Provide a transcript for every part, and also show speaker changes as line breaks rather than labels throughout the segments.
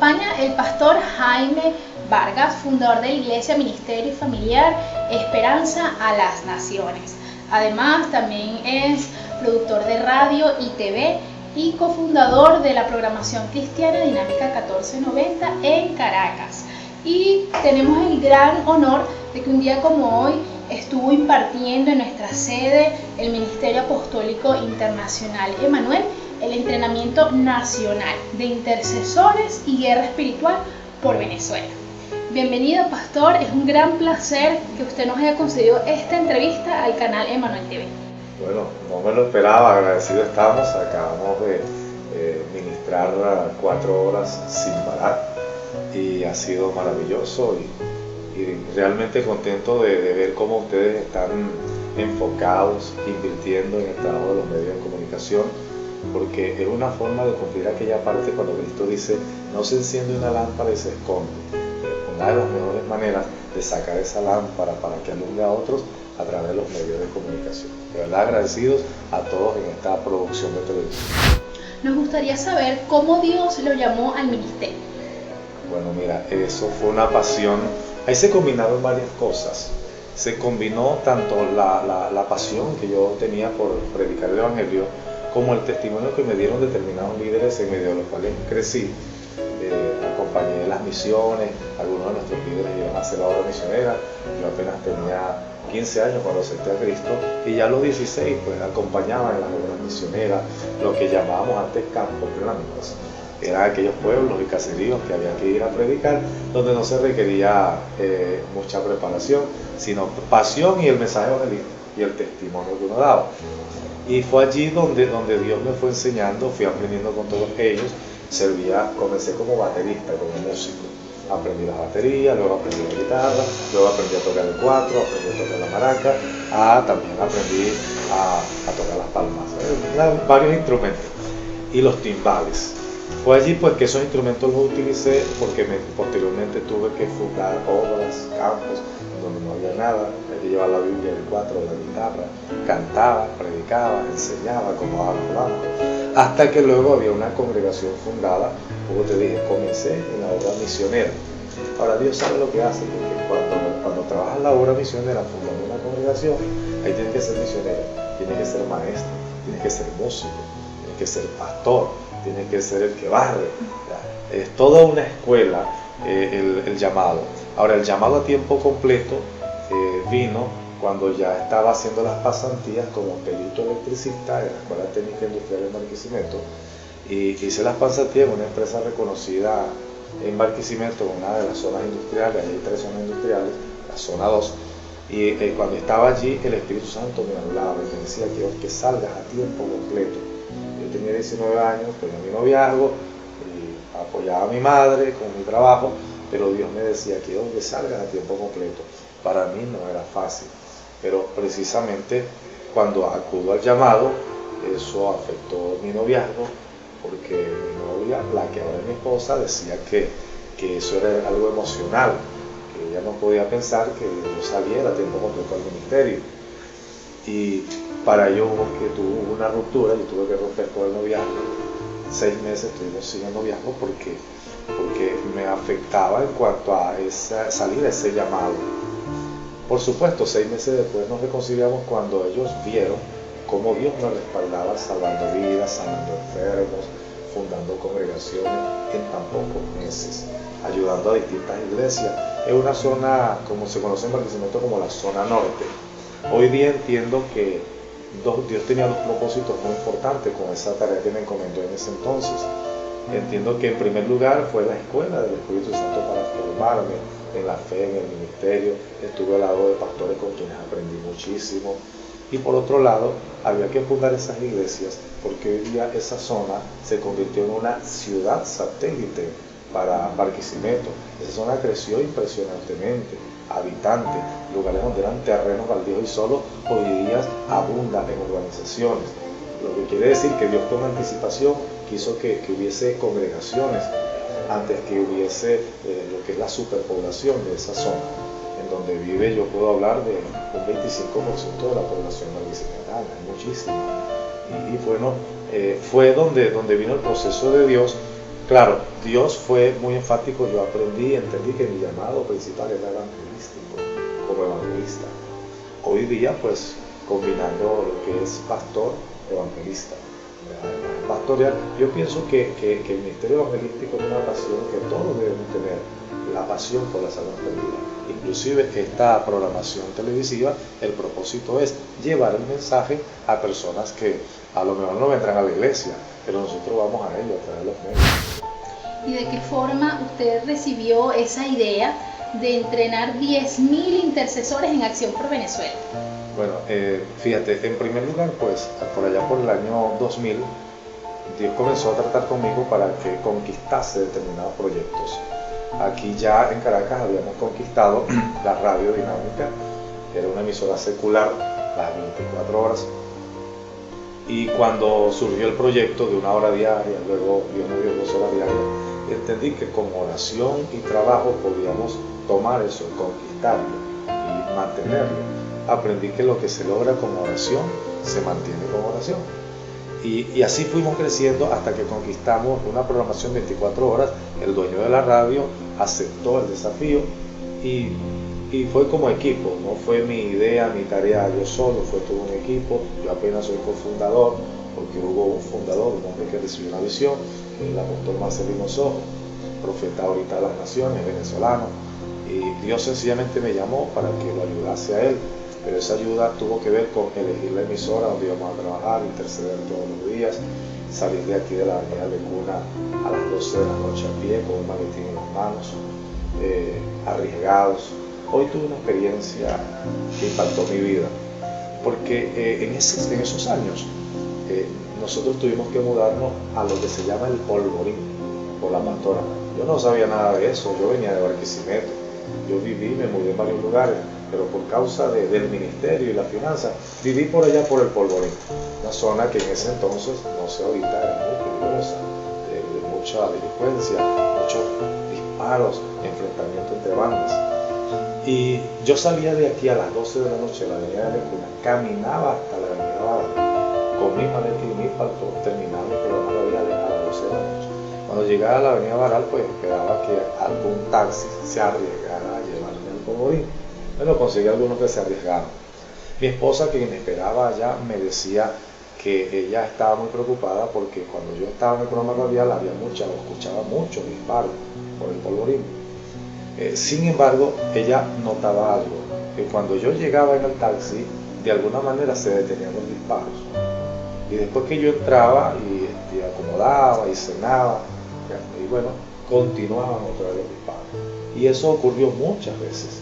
acompaña el pastor Jaime Vargas, fundador de la Iglesia Ministerio Familiar Esperanza a las Naciones. Además, también es productor de radio y TV y cofundador de la programación cristiana Dinámica 1490 en Caracas. Y tenemos el gran honor de que un día como hoy estuvo impartiendo en nuestra sede el Ministerio Apostólico Internacional Emanuel el entrenamiento nacional de intercesores y guerra espiritual por Venezuela. Bienvenido, pastor, es un gran placer que usted nos haya concedido esta entrevista al canal Emanuel TV.
Bueno, no me lo esperaba, agradecido estamos, acabamos de ministrar 4 horas sin parar y ha sido maravilloso y realmente contento de ver cómo ustedes están enfocados, invirtiendo en el trabajo de los medios de comunicación, porque es una forma de cumplir aquella parte cuando Cristo dice, no se enciende una lámpara y se esconde. Una de las mejores maneras de sacar esa lámpara para que alumbre a otros a través de los medios de comunicación. De verdad agradecidos a todos en esta producción de televisión.
Nos gustaría saber cómo Dios lo llamó al ministerio.
Bueno, mira, eso fue una pasión. Ahí se combinaron varias cosas. Se combinó tanto la pasión que yo tenía por predicar el Evangelio, como el testimonio que me dieron determinados líderes en medio de los cuales crecí. Acompañé las misiones, algunos de nuestros líderes iban a hacer la obra misionera. Yo apenas tenía 15 años cuando acepté a Cristo y ya a los 16 pues acompañaba en las obras misioneras, lo que llamábamos antes campos dinámicos. Eran aquellos pueblos y caseríos que había que ir a predicar, donde no se requería mucha preparación, sino pasión y el mensaje evangelístico y el testimonio que uno daba. Y fue allí donde Dios me fue enseñando, fui aprendiendo con todos ellos. Comencé como baterista, como músico. Aprendí la batería, luego aprendí la guitarra, luego aprendí a tocar el cuatro, aprendí a tocar la maraca, también aprendí a tocar las palmas, varios instrumentos, y los timbales. Fue allí pues que esos instrumentos los utilicé porque posteriormente tuve que fundar obras, campos, donde no había nada, hay que llevar la Biblia, el cuatro, la guitarra, cantaba, predicaba, enseñaba, como hablaba, hasta que luego había una congregación fundada, como te dije, comencé en la obra misionera. Ahora Dios sabe lo que hace, porque cuando trabajas la obra misionera fundando una congregación, ahí tienes que ser misionero, tienes que ser maestro, tienes que ser músico, tienes que ser pastor, tienes que ser el que barre. Es toda una escuela el llamado. Ahora el llamado a tiempo completo vino cuando ya estaba haciendo las pasantías como perito electricista en la Escuela Técnica Industrial de Barquisimeto, y hice las pasantías en una empresa reconocida en Barquisimeto, en una de las zonas industriales. Hay 3 zonas industriales, la zona 2, y cuando estaba allí el Espíritu Santo me hablaba y me decía que salgas a tiempo completo. Yo tenía 19 años, tenía mi noviazgo, y apoyaba a mi madre con mi trabajo, pero Dios me decía que salgas a tiempo completo. Para mí no era fácil, pero precisamente cuando acudo al llamado, eso afectó mi noviazgo, porque mi novia, la que ahora es mi esposa, decía que eso era algo emocional, que ella no podía pensar que yo saliera a tiempo completo al ministerio. Y para ello tuvo una ruptura y tuve que romper con el noviazgo. 6 meses estuvimos sin el noviazgo porque me afectaba en cuanto a salir a ese llamado. Por supuesto, 6 meses después nos reconciliamos cuando ellos vieron cómo Dios me respaldaba salvando vidas, sanando enfermos, fundando congregaciones en tan pocos meses, ayudando a distintas iglesias. Es una zona, como se conoce en Barquisimeto, como la zona norte. Hoy día entiendo que Dios tenía 2 propósitos muy importantes con esa tarea que me encomendó en ese entonces. Entiendo que en primer lugar fue la escuela del Espíritu Santo para formarme en la fe, en el ministerio. Estuve al lado de pastores con quienes aprendí muchísimo. Y por otro lado, había que fundar esas iglesias porque hoy día esa zona se convirtió en una ciudad satélite para Barquisimeto. Esa zona creció impresionantemente, habitantes, lugares donde eran terrenos baldíos y solo hoy día abundan en urbanizaciones. Lo que quiere decir que Dios con anticipación quiso que hubiese congregaciones antes que hubiese lo que es la superpoblación de esa zona. En donde vive, yo puedo hablar de un 25% de la población barquisimetana, muchísimo. Y bueno, fue donde vino el proceso de Dios Claro, Dios fue muy enfático, yo aprendí, entendí que mi llamado principal era evangelístico, como evangelista. Hoy día, pues, combinando lo que es pastor, evangelista, pastoreal, yo pienso que el ministerio evangelístico es una pasión que todos debemos tener, la pasión por las almas perdidas. Inclusive esta programación televisiva, el propósito es llevar el mensaje a personas que a lo mejor no vendrán a la iglesia, pero nosotros vamos a ellos a través de los medios.
¿Y de qué forma usted recibió esa idea de entrenar 10.000 intercesores en acción por Venezuela?
Bueno, fíjate, en primer lugar, pues por allá por el año 2000, Dios comenzó a tratar conmigo para que conquistase determinados proyectos. Aquí ya en Caracas habíamos conquistado la radio dinámica, que era una emisora secular, las 24 horas. Y cuando surgió el proyecto de 1 hora diaria, luego Dios nos dio 2 horas diarias, entendí que con oración y trabajo podíamos tomar eso, conquistarlo y mantenerlo. Aprendí que lo que se logra con oración, se mantiene con oración. Y así fuimos creciendo hasta que conquistamos una programación 24 horas. El dueño de la radio aceptó el desafío y fue como equipo, no fue mi idea, mi tarea yo solo, fue todo un equipo. Yo apenas soy cofundador, porque hubo un fundador, un hombre que recibió una visión, que es el apóstol Marcelino Sojo, profeta ahorita de las naciones, venezolano, y Dios sencillamente me llamó para que lo ayudase a él. Pero esa ayuda tuvo que ver con elegir la emisora donde íbamos a trabajar, interceder todos los días, salir de aquí de la avenida de Cuna a las 12 de la noche a pie con un maletín en las manos, arriesgados. Hoy tuve una experiencia que impactó mi vida, porque en esos años nosotros tuvimos que mudarnos a lo que se llama el Polvorín, por la pastora. Yo no sabía nada de eso, yo venía de Barquisimeto, yo viví, me mudé en varios lugares, pero por causa del ministerio y la finanza, viví por allá por el Polvorín, una zona que en ese entonces, no sé ahorita, era muy peligrosa, de mucha delincuencia, muchos disparos, enfrentamientos entre bandas. Y yo salía de aquí a las 12 de la noche de la avenida de Lecuna, caminaba hasta la avenida Baral, con mi maletín y mi palto, terminaba mi programa radial a las 12 de la noche. Cuando llegaba a la avenida Baral, pues esperaba que algún taxi se arriesgara a llevarme al Polvorín. Bueno, conseguí algunos que se arriesgaron. Mi esposa, que me esperaba allá, me decía que ella estaba muy preocupada porque cuando yo estaba en el programa radial escuchaba muchos disparos por el Polvorín. Sin embargo, ella notaba algo, que cuando yo llegaba en el taxi, de alguna manera se detenían los disparos. Y después que yo entraba y acomodaba y cenaba, y bueno, continuaban otra vez los disparos. Y eso ocurrió muchas veces,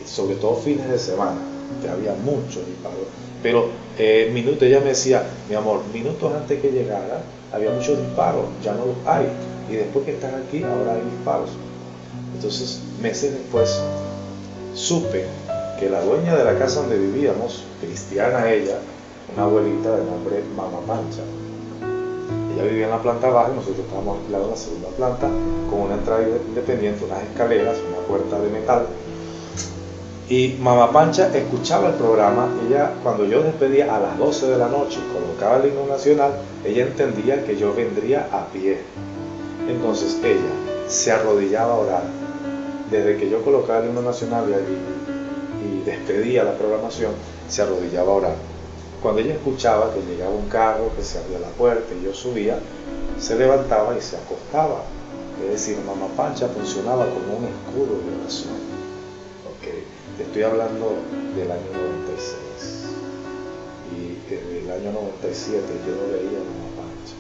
sobre todo fines de semana, que había muchos disparos. Pero ella me decía, mi amor, minutos antes que llegara, había muchos disparos, ya no los hay. Y después que estás aquí, ahora hay disparos. Entonces, meses después, supe que la dueña de la casa donde vivíamos, cristiana ella, una abuelita de nombre Mama Pancha, ella vivía en la planta baja y nosotros estábamos alquilados en la segunda planta, con una entrada independiente, unas escaleras, una puerta de metal. Y Mama Pancha escuchaba el programa. Ella, cuando yo despedía a las 12 de la noche y colocaba el himno nacional, ella entendía que yo vendría a pie. Entonces ella se arrodillaba a orar. Desde que yo colocaba el himno nacional y despedía la programación, se arrodillaba a orar. Cuando ella escuchaba que llegaba un carro, que se abría la puerta y yo subía, se levantaba y se acostaba. Es decir, Mama Pancha funcionaba como un escudo de oración. Te estoy hablando del año 96 y desde el año 97 yo no veía a Mama Pancha.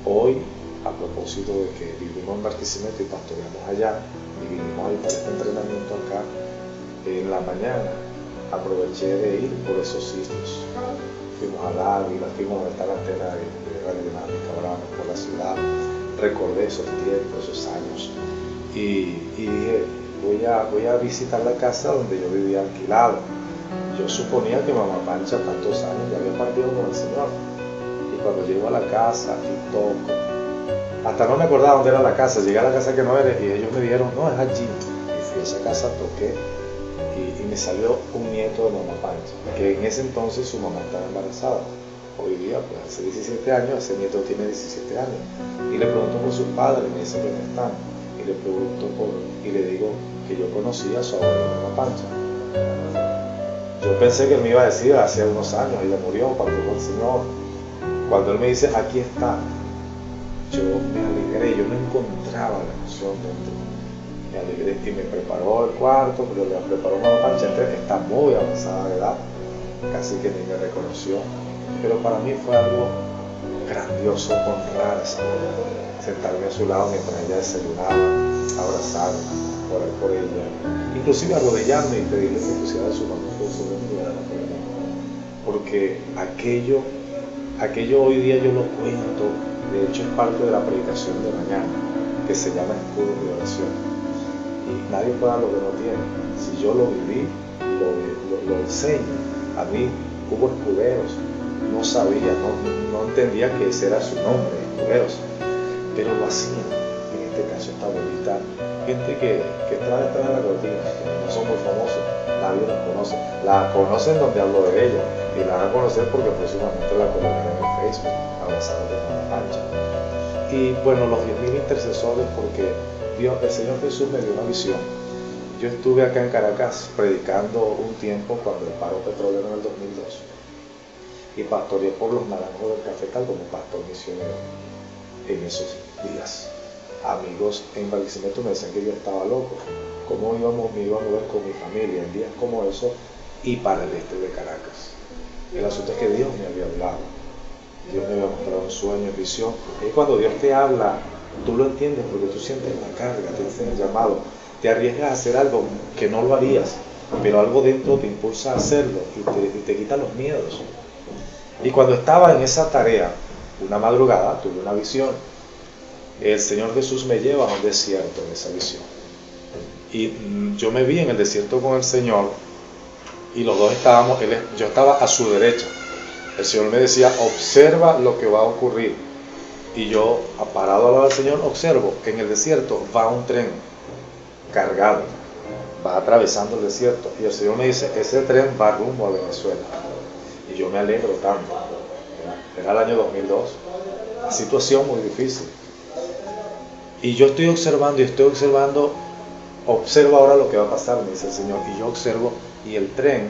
Hoy, a propósito de que vivimos en Barquisimeto y pastoreamos allá y vinimos ahí para este entrenamiento acá, en la mañana aproveché de ir por esos sitios. Fuimos al Águila, fuimos a estar la antena de Radio Dinámica, oramos por la ciudad, recordé esos tiempos, esos años y dije, voy a visitar la casa donde yo vivía alquilado. Yo suponía que Mama Pancha tantos años ya había partido con el Señor. Y cuando llego a la casa y toco, hasta no me acordaba dónde era la casa, llegué a la casa que no era y ellos me dijeron, no, es allí. Y fui a esa casa, toqué y me salió un nieto de Mama Pancha, que en ese entonces su mamá estaba embarazada. Hoy día, pues hace 17 años, ese nieto tiene 17 años. Y le pregunto por sus padres, me dice que no están. Y le digo que yo conocía a su abuelo de una pancha. Yo pensé que él me iba a decir hace unos años, ella murió, partió con el Señor. Cuando él me dice, aquí está, yo me alegré, yo no encontraba la emoción dentro. Me alegré y me preparó el cuarto, pero le preparó una pancha, está muy avanzada de edad, casi que ni me reconoció. Pero para mí fue algo grandioso honrar a esa mujer, sentarme a su lado mientras ella desayunaba, abrazarla, orar por ella, inclusive arrodillarme y pedirle que pusiera de su mano sobre mi vida, porque aquello hoy día yo lo cuento, de hecho es parte de la predicación de mañana, que se llama escudo de oración, y nadie puede dar lo que no tiene. Si yo lo viví, lo enseño. A mí hubo escuderos, no sabía, no entendía que ese era su nombre, escuderos, pero lo hacían. En este caso esta abuelita, gente que está detrás de la cortina, que no son muy famosos, nadie las conoce. La conocen donde hablo de ella, y la van a conocer porque próximamente la colocaré en el Facebook, abrazada de una pancha. Y bueno, los 10.000 intercesores, porque el Señor Jesús me dio una visión. Yo estuve acá en Caracas predicando un tiempo cuando el paro petrolero en el 2002 y pastoreé por los naranjos del Cafetal como pastor misionero en esos días. Amigos en Barquisimeto me decían que yo estaba loco, cómo me iba a mover con mi familia en días como esos y para el este de Caracas. El asunto es que Dios me había hablado, Dios me había mostrado un sueño, visión, y cuando Dios te habla, tú lo entiendes porque tú sientes la carga, te sientes el llamado, te arriesgas a hacer algo que no lo harías, pero algo dentro te impulsa a hacerlo y te quita los miedos. Y cuando estaba en esa tarea, una madrugada, tuve una visión. El Señor Jesús me lleva a un desierto en esa visión. Y yo me vi en el desierto con el Señor y los dos estábamos, yo estaba a su derecha. El Señor me decía, observa lo que va a ocurrir. Y yo, parado al lado del Señor, observo, en el desierto va un tren cargado, va atravesando el desierto. Y el Señor me dice, ese tren va rumbo a Venezuela. Y yo me alegro tanto. Era el año 2002, una situación muy difícil. Y yo estoy observando, observa ahora lo que va a pasar, me dice el Señor. Y yo observo, y el tren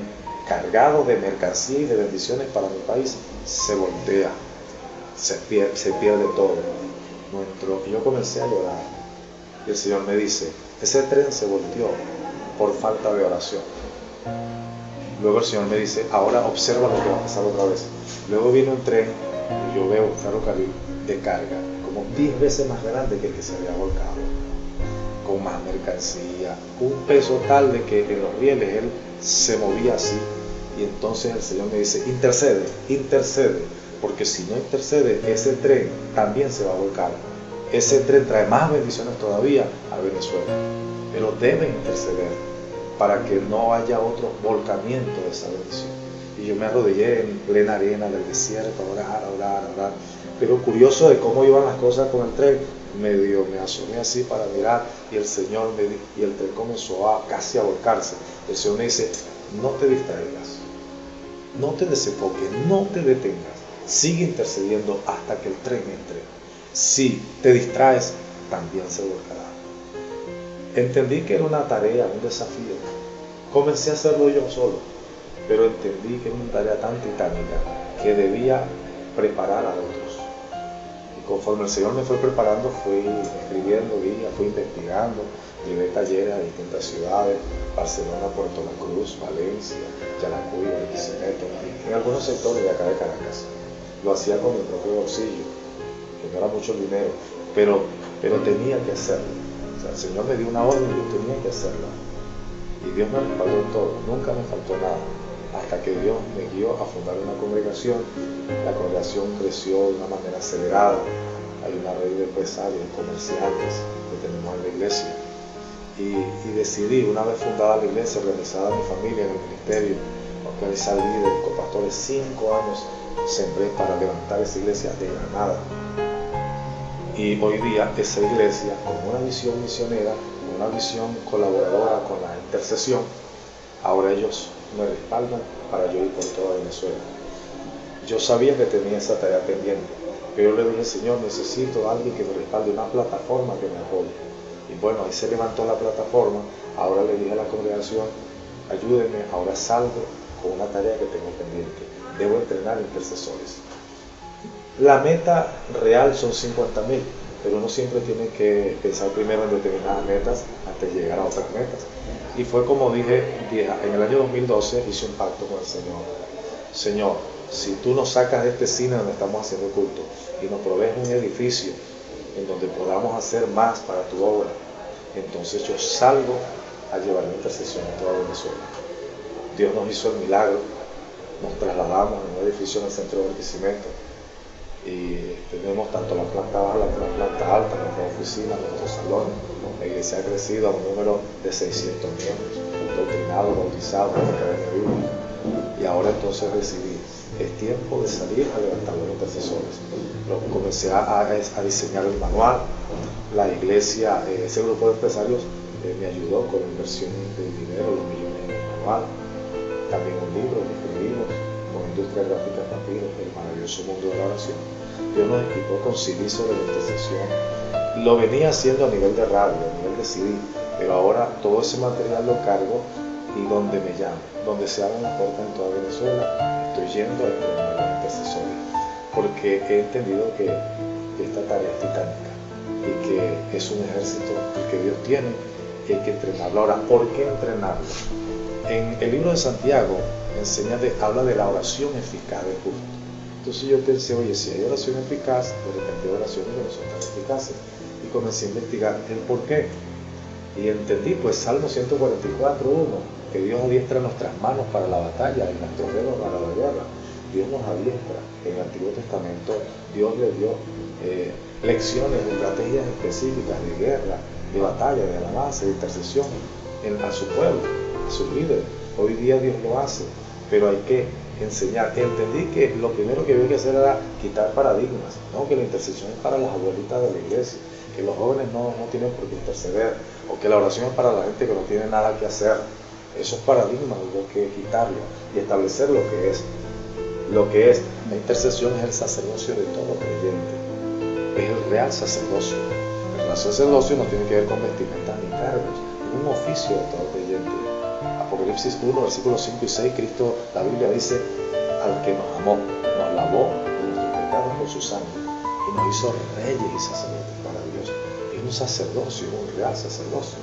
cargado de mercancía y de bendiciones para mi país se voltea, se pierde todo. Y yo comencé a llorar. Y el Señor me dice, ese tren se volteó por falta de oración. Luego el Señor me dice, ahora observa lo que va a pasar otra vez. Luego viene un tren y yo veo un ferrocarril de carga, como 10 veces más grande que el que se había volcado, con más mercancía, un peso tal de que en los rieles él se movía así. Y entonces el Señor me dice, intercede, porque si no intercede, ese tren también se va a volcar. Ese tren trae más bendiciones todavía a Venezuela, pero debe interceder para que no haya otro volcamiento de esa bendición. Y yo me arrodillé en plena arena del desierto, a orar. Pero curioso de cómo iban las cosas con el tren, me asomé así para mirar y el Señor y el tren comenzó casi a volcarse. El Señor me dice, no te distraigas, no te desenfoques, no te detengas, sigue intercediendo hasta que el tren entre. Si te distraes, también se volcará. Entendí que era una tarea, un desafío. Comencé a hacerlo yo solo, pero entendí que era una tarea tan titánica que debía preparar a otros. Y conforme el Señor me fue preparando, fui escribiendo guías, fui investigando, llevé talleres a distintas ciudades, Barcelona, Puerto La Cruz, Valencia, Yaracuy, Barquisimeto, en algunos sectores de acá de Caracas. Lo hacía con mi propio bolsillo, que no era mucho dinero, pero tenía que hacerlo. El Señor me dio una orden y yo tenía que hacerla. Y Dios me respaldó en todo, nunca me faltó nada. Hasta que Dios me guió a fundar una congregación. La congregación creció de una manera acelerada. Hay una red de empresarios, comerciantes que tenemos en la iglesia. Y decidí, una vez fundada la iglesia, organizada mi familia en el ministerio, organizar líderes, copastores, 5 años sembré para levantar esa iglesia de la nada. Y hoy día esa iglesia, con una visión misionera, con una visión colaboradora con la intercesión, ahora ellos me respaldan para yo ir por toda Venezuela. Yo sabía que tenía esa tarea pendiente, pero yo le dije, Señor, necesito a alguien que me respalde, una plataforma que me apoye. Y bueno, ahí se levantó la plataforma. Ahora le dije a la congregación, ayúdenme, ahora salgo con una tarea que tengo pendiente. Debo entrenar intercesores. La meta real son 50.000, pero uno siempre tiene que pensar primero en determinadas metas antes de llegar a otras metas. Y fue como dije, en el año 2012 hice un pacto con el Señor. Señor, si tú nos sacas de este cine donde estamos haciendo culto y nos provees un edificio en donde podamos hacer más para tu obra, entonces yo salgo a llevar la intercesión a toda Venezuela. Dios nos hizo el milagro, nos trasladamos en un edificio en el centro de Barquisimeto y tenemos tanto la planta baja, la planta alta, nuestra oficina, nuestros salones. La iglesia ha crecido a un número de 600 miembros, doctrinados, bautizados en la Academia Bíblica. Y ahora entonces decidí, es tiempo de salir a levantar los intercesores. Comencé a diseñar el manual. La iglesia, ese grupo de empresarios me ayudó con la inversión de dinero, los millones en el manual. También un libro que escribimos con Industria Gráfica Papiro, El maravilloso mundo de la oración. Dios nos equipó con CD sobre la intercesión. Lo venía haciendo a nivel de radio, a nivel de CD, pero ahora todo ese material lo cargo y donde me llamen, donde se abran las puertas en toda Venezuela, estoy yendo a entrenar a los intercesores, porque he entendido que esta tarea es titánica y que es un ejército que Dios tiene y hay que entrenarlo. Ahora, ¿por qué entrenarlo? En el libro de Santiago habla de la oración eficaz del justo. Entonces yo pensé, oye, si hay oración eficaz, de repente hay oraciones que no son tan eficaces. Y comencé a investigar el por qué. Y entendí, pues, Salmo 144:1, que Dios adiestra nuestras manos para la batalla y nuestros dedos para la guerra. Dios nos adiestra. En el Antiguo Testamento, Dios le dio lecciones, estrategias específicas de guerra, de batalla, de alabanza, de intercesión a su pueblo, a sus líderes. Hoy día Dios lo hace, pero hay que enseñar. Entendí que lo primero que había que hacer era quitar paradigmas, ¿no? Que la intercesión es para las abuelitas de la iglesia, que los jóvenes no tienen por qué interceder, o que la oración es para la gente que no tiene nada que hacer. Esos paradigmas hay que quitarlos y establecer lo que es. Lo que es la intercesión es el sacerdocio de todo creyente, es el real sacerdocio. El real sacerdocio no tiene que ver con vestimentas ni cargos, es un oficio de todo creyente. Apocalipsis 1, versículos 5 y 6, Cristo, la Biblia dice, al que nos amó, nos lavó de nuestros pecados con su sangre y nos hizo reyes y sacerdotes para Dios. Es un sacerdocio, un real sacerdocio.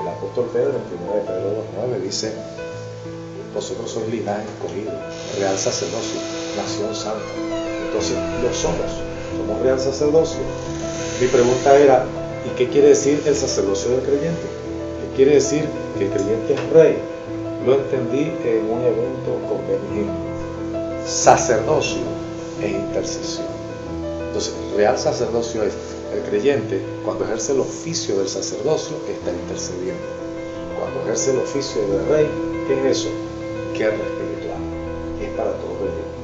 El apóstol Pedro, en 1 de Pedro 2:9, dice, vosotros sois linaje escogido, real sacerdocio, nación santa. Entonces lo somos real sacerdocio. Mi pregunta era, ¿y qué quiere decir el sacerdocio del creyente? ¿Qué quiere decir que el creyente es rey? Lo entendí en un evento con Benny Hinn. Sacerdocio es intercesión. Entonces, real sacerdocio es el creyente, cuando ejerce el oficio del sacerdocio, está intercediendo. Cuando ejerce el oficio de rey, ¿qué es eso? Guerra espiritual. Es para todo creyente.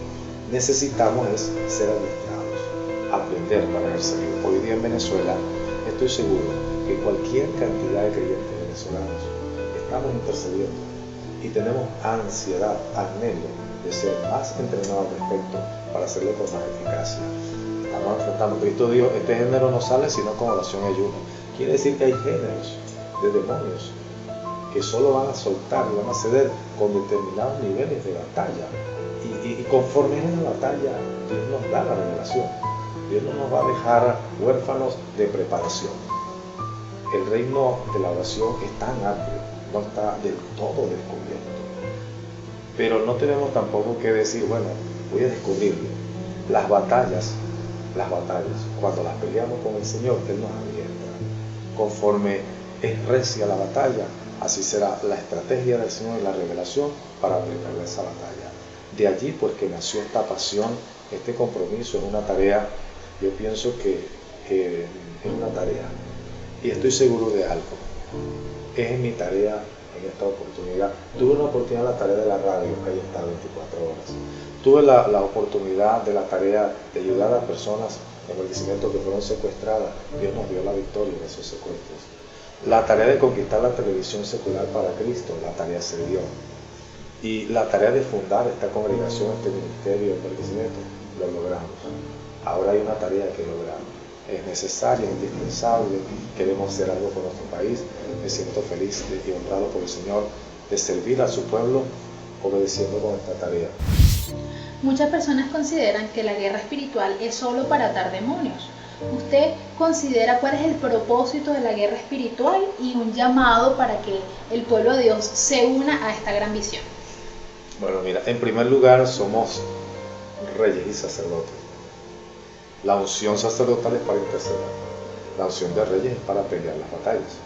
Necesitamos ser adiestrados, aprender para ejercerlo. Hoy día en Venezuela, estoy seguro que cualquier cantidad de creyentes venezolanos estamos intercediendo y tenemos ansiedad, anhelo de ser más entrenados al respecto para hacerlo con más eficacia. Estamos enfrentando, Cristo dijo, este género no sale sino con oración y ayuno. Quiere decir que hay géneros de demonios que solo van a soltar y van a ceder con determinados niveles de batalla. Y conforme es la batalla, Dios nos da la revelación. Dios no nos va a dejar huérfanos de preparación. El reino de la oración es tan amplio, no está del todo descubierto. Pero no tenemos tampoco que decir, bueno, voy a descubrirlo. Las batallas, cuando las peleamos con el Señor, Él nos adiestra. Conforme es recia la batalla, así será la estrategia del Señor y la revelación para preparar esa batalla. De allí pues que nació esta pasión, este compromiso, es una tarea, yo pienso que es una tarea. Y estoy seguro de algo, es mi tarea en esta oportunidad. Tuve una oportunidad en la tarea de la radio, que ahí está 24 horas. Tuve la oportunidad de la tarea de ayudar a personas en Barquisimeto que fueron secuestradas. Dios nos dio la victoria en esos secuestros. La tarea de conquistar la televisión secular para Cristo, la tarea se dio. Y la tarea de fundar esta congregación, este ministerio de Barquisimeto, lo logramos. Ahora hay una tarea que lograr. Es necesaria, es indispensable, queremos hacer algo por nuestro país. Me siento feliz y honrado por el Señor de servir a su pueblo obedeciendo con esta tarea.
Muchas personas consideran que la guerra espiritual es solo para atar demonios. ¿Usted considera cuál es el propósito de la guerra espiritual y un llamado para que el pueblo de Dios se una a esta gran visión?
Bueno, mira, en primer lugar somos reyes y sacerdotes. La unción sacerdotal es para interceder. La unción de reyes es para pelear las batallas.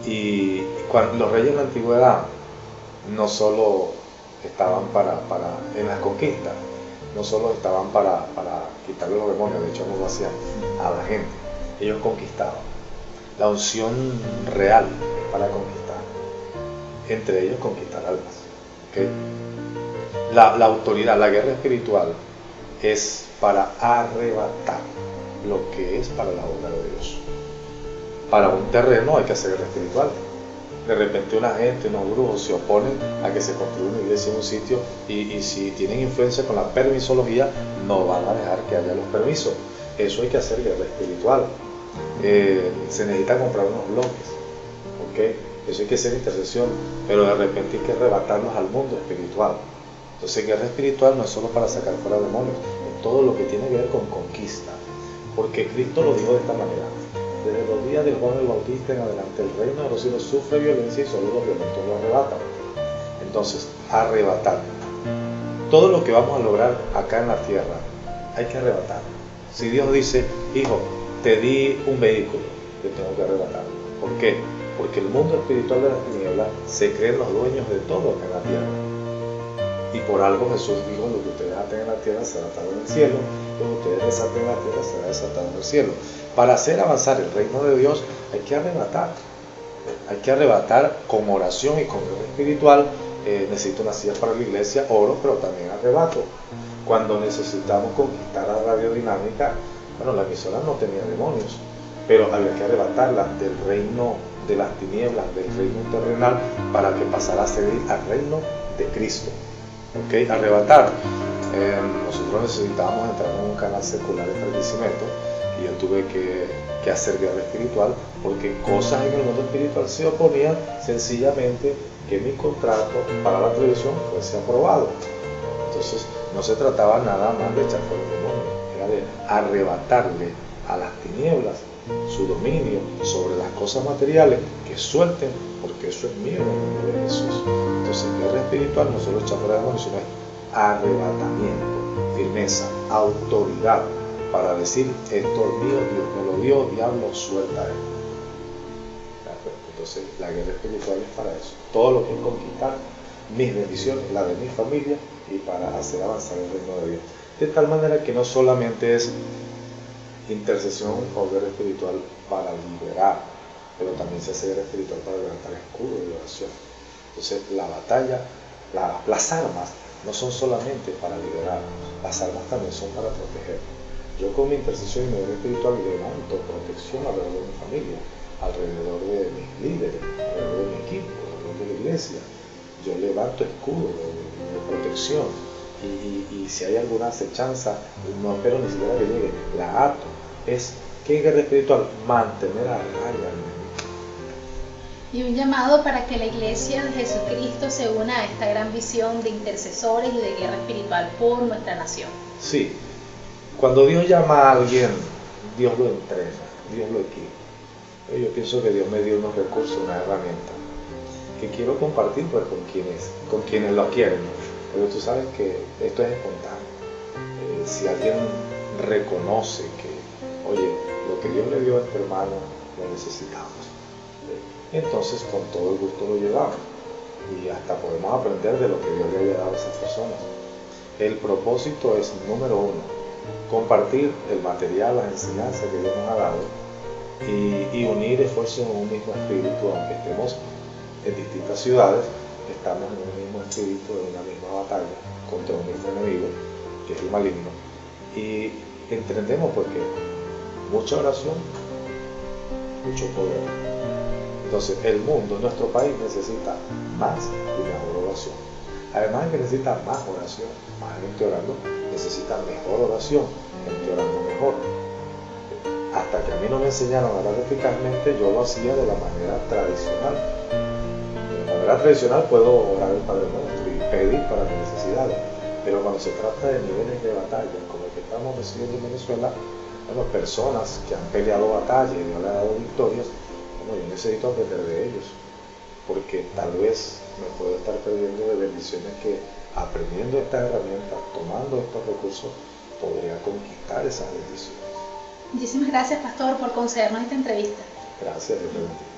Y cuando los reyes en la antigüedad no solo estaban en las conquistas, no solo estaban para quitarle los demonios, de hecho no lo hacían a la gente, ellos conquistaban. La unción real es para conquistar, entre ellos conquistar almas. ¿Okay? La autoridad, la guerra espiritual es para arrebatar lo que es para la obra de Dios. Para un terreno hay que hacer guerra espiritual. De repente una gente, unos brujos se oponen a que se construya una iglesia en un sitio y si tienen influencia con la permisología no van a dejar que haya los permisos. Eso hay que hacer guerra espiritual. Se necesita comprar unos bloques, ¿okay? Eso hay que hacer intercesión, pero de repente hay que arrebatarlos al mundo espiritual. Entonces guerra espiritual no es solo para sacar fuera demonios, es todo lo que tiene que ver con conquista, porque Cristo lo dijo de esta manera: desde los días de Juan el Bautista en adelante el reino de los cielos sufre violencia y solo los violentos lo arrebatan. Entonces, arrebatar. Todo lo que vamos a lograr acá en la tierra hay que arrebatar. Si Dios dice: hijo, te di un vehículo, yo tengo que arrebatar. ¿Por qué? Porque el mundo espiritual de las tinieblas se creen los dueños de todo acá en la tierra. Y por algo Jesús dijo: lo que ustedes aten en la tierra será atado en el cielo, lo que ustedes desaten en la tierra será desatado en el cielo. Para hacer avanzar el reino de Dios hay que arrebatar. Hay que arrebatar con oración y con guerra espiritual. Necesito una silla para la iglesia, oro, pero también arrebato. Cuando necesitamos conquistar a Radiodinámica, bueno, la emisora no tenía demonios, pero había que arrebatarla del reino de las tinieblas, del reino terrenal, para que pasara a servir al reino de Cristo. ¿Okay? Arrebatar. Nosotros necesitábamos entrar en un canal secular en Barquisimeto y yo tuve que hacer guerra espiritual porque cosas en el mundo espiritual se oponían sencillamente que mi contrato para la televisión fuese aprobado. Entonces no se trataba nada más de echar fuera el demonio, era de arrebatarle a las tinieblas su dominio sobre las cosas materiales, que suelten, porque eso es mío en el nombre de Jesús. Entonces guerra espiritual no solo echar fuera el demonio, sino es arrebatamiento, firmeza, autoridad para decir: esto es mío, Dios me lo dio, diablo, suelta él. Entonces la guerra espiritual es para eso, todo lo que es conquistar mis bendiciones, la de mi familia, y para hacer avanzar el reino de Dios, de tal manera que no solamente es intercesión o guerra espiritual para liberar, pero también se hace guerra espiritual para levantar escudo de oración. Entonces la batalla, las armas no son solamente para liberar, las armas también son para proteger. Yo con mi intercesión y mi guerra espiritual levanto protección alrededor de mi familia, alrededor de mis líderes, alrededor de mi equipo, alrededor de la iglesia. Yo levanto escudo de protección y si hay alguna acechanza, no espero ni siquiera que llegue, la ato. Es ¿qué guerra espiritual? Mantener a raya al enemigo.
Y un llamado para que la iglesia de Jesucristo se una a esta gran visión de intercesores y de guerra espiritual por nuestra nación.
Sí, cuando Dios llama a alguien, Dios lo entrena, Dios lo equipa. Yo pienso que Dios me dio unos recursos, una herramienta que quiero compartir pues, con quienes lo quieren. Pero tú sabes que esto es espontáneo. Si alguien reconoce que, oye, lo que Dios le dio a este hermano lo necesitamos, entonces con todo el gusto lo llevamos y hasta podemos aprender de lo que Dios le haya dado a esas personas. El propósito es, número uno, compartir el material, las enseñanzas que Dios nos ha dado y unir esfuerzos en un mismo espíritu, aunque estemos en distintas ciudades, estamos en un mismo espíritu, en una misma batalla contra un mismo enemigo, que es el maligno, y entendemos porque mucha oración, mucho poder. Entonces el mundo, nuestro país necesita más y mejor oración. Además que necesita más oración, más gente orando, necesita mejor oración, gente orando mejor. Hasta que a mí no me enseñaron a orar eficazmente, yo lo hacía de la manera tradicional. De la manera tradicional puedo orar el Padre Nuestro y pedir para mis necesidades, pero cuando se trata de niveles de batalla, como el que estamos recibiendo en Venezuela, bueno, personas que han peleado batallas y han dado victorias, bueno, yo necesito aprender de ellos, porque tal vez me puedo estar perdiendo de bendiciones que aprendiendo estas herramientas, tomando estos recursos, podría conquistar esas bendiciones.
Muchísimas gracias, pastor, por concedernos esta entrevista.
Gracias, Dios te bendiga.